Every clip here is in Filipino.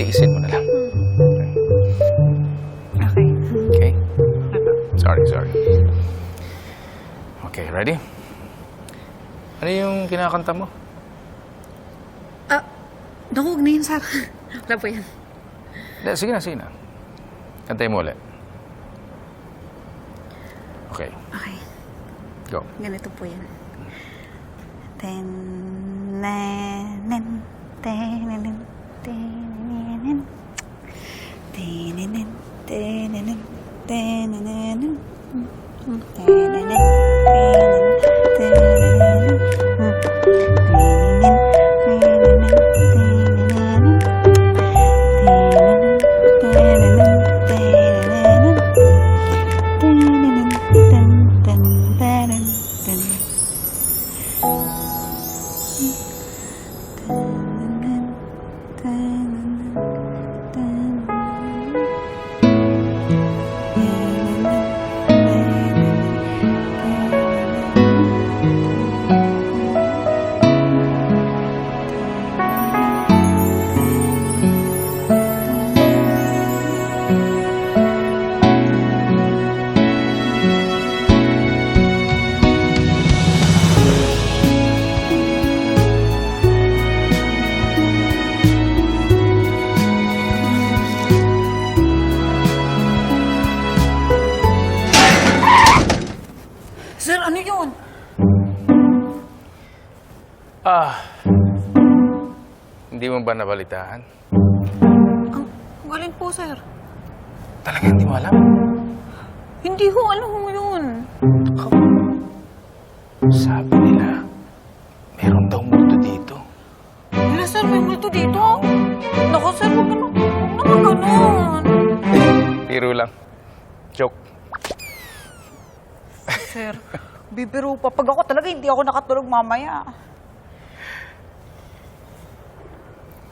tiisin mo na lang. Okay. Okay? Sorry. Okay, ready? Ano yung kinakanta mo? Naku, huwag na yun, sir. Wala po yan. Sige na. Kantay mo ulit. Okay, Okay. go. Ganito po yan. Ten-nen-nen, ten-nen-nen, ten-nen-nen, ten-nen-nen, ten-nen-nen, ten-nen-nen, ten-nen-nen, ten-nen-nen, Sir, ano yun? Hindi mo ba nabalitaan? Ang galing po, sir. Talaga hindi mo alam? Hindi ho, ano ho yun? Sabi nila, meron daw multo dito. Wala, sir, may multo dito. Naku, sir, huwag naman ganun. Biro lang. Joke. Sir, bibiro pa. Pag ako talaga, hindi ako nakatulog mamaya.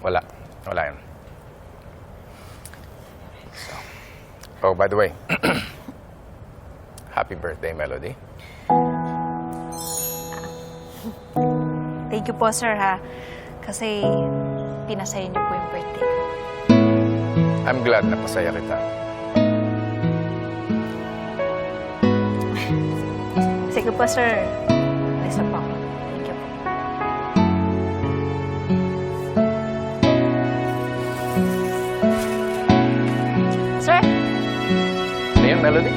Wala yun. Oh, by the way, happy birthday, Melody. Thank you po, sir, ha. Kasi pinasaya niyo po yung birthday ko. I'm glad na pasaya kita. Sige po, sir. Isa po ako. Thank you po. Sir? Ano yun, Melody?